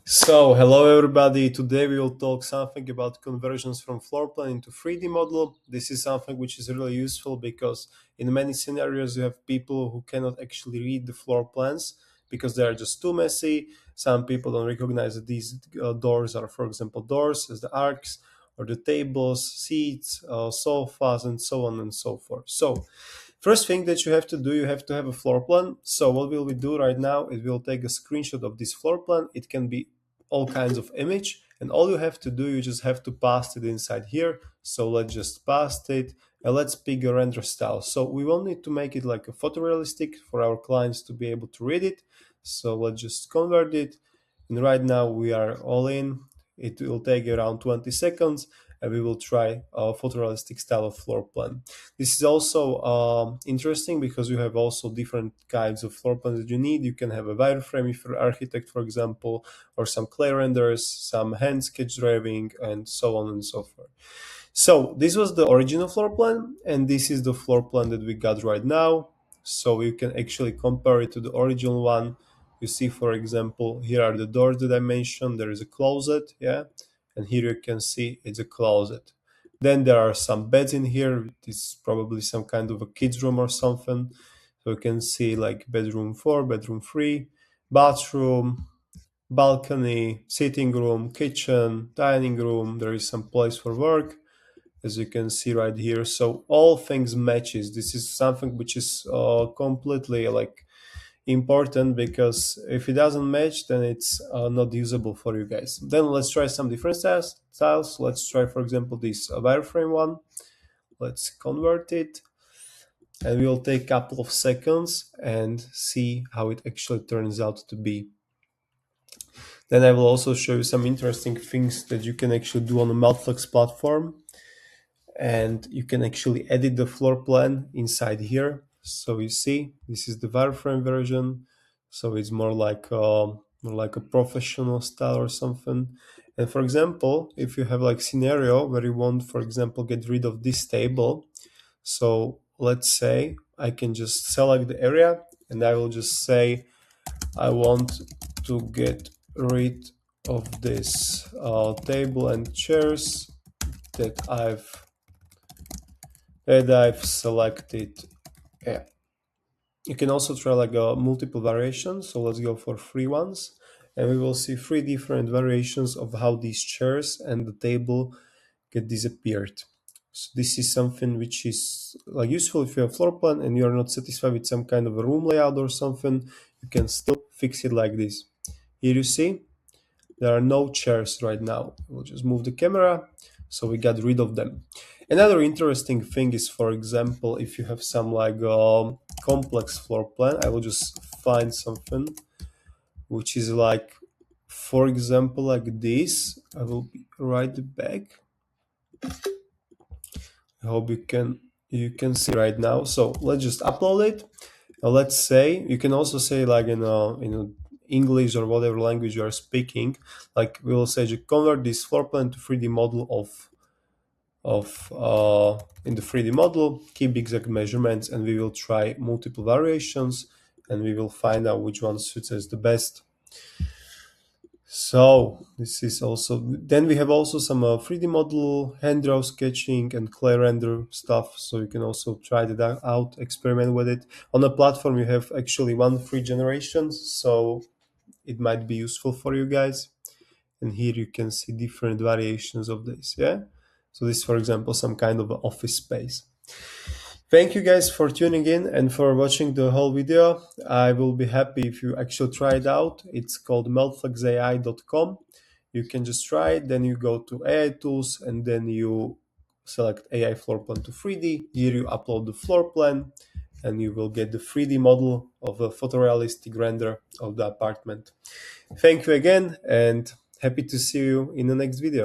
So, hello everybody. Today we will talk something about conversions from floor plan into 3D model. This is something which is really useful because in many scenarios you have people who cannot actually read the floor plans because they are just too messy. Some people don't recognize that these doors are, for example, doors as the arcs or the tables, seats, sofas, and so on and so forth. So, first thing that you have to do, you have to have a floor plan. So what will we do right now? It will take a screenshot of this floor plan. It can be all kinds of image, and all you have to do, you just have to paste it inside here. So let's just paste it, and let's pick a render style. So we will need to make it like a photorealistic for our clients to be able to read it. So let's just convert it, and right now we are all in. It will take around 20 seconds, and we will try a photorealistic style of floor plan. This is also interesting because you have also different kinds of floor plans that you need. You can have a wireframe if you're an architect, for example, or some clay renders, some hand sketch drawing, and so on and so forth. So this was the original floor plan, and this is the floor plan that we got right now. So you can actually compare it to the original one. You see, for example, here are the doors that I mentioned. There is a closet, yeah, and here you can see it's a closet. Then there are some beds in here. This is probably some kind of a kids room or something. So you can see like bedroom 4, bedroom 3, bathroom, balcony, sitting room, kitchen, dining room. There is some place for work, as you can see right here. So all things matches. This is something which is completely like important, because if it doesn't match, then it's not usable for you guys. Then let's try some different styles. Let's try, for example, this wireframe one. Let's convert it, and we will take a couple of seconds and see how it actually turns out to be. Then I will also show you some interesting things that you can actually do on the MELTFLEX platform, and you can actually edit the floor plan inside here. So you see, this is the wireframe version, so it's more like a professional style or something. And for example, if you have like scenario where you want, for example, get rid of this table, so let's say I can just select the area, and I will just say I want to get rid of this table and chairs that I've selected. Yeah. You can also try like a multiple variations. So let's go for 3 ones, and we will see 3 different variations of how these chairs and the table get disappeared. So this is something which is like useful if you have floor plan and you are not satisfied with some kind of a room layout or something. You can still fix it like this. Here you see there are no chairs right now. We'll just move the camera, so we got rid of them. Another interesting thing is, for example, if you have some like complex floor plan, I will just find something which is like, for example, like this. I will be right back. I hope you can see right now. So let's just upload it. Now let's say, you can also say like in English or whatever language you are speaking. Like we will say, convert this floor plan to 3D model in the 3D model, keep exact measurements, and we will try multiple variations, and we will find out which one suits us the best. So this is also, then we have also some 3D model, hand draw sketching, and clay render stuff. So you can also try that out, experiment with it. On the platform, you have actually 1 free generation, so it might be useful for you guys. And here you can see different variations of this, yeah? So this, for example, some kind of office space. Thank you guys for tuning in and for watching the whole video. I will be happy if you actually try it out. It's called meltflexai.com. You can just try it, then you go to AI tools, and then you select AI floor plan to 3D. Here you upload the floor plan, and you will get the 3D model of a photorealistic render of the apartment. Thank you again, and happy to see you in the next video.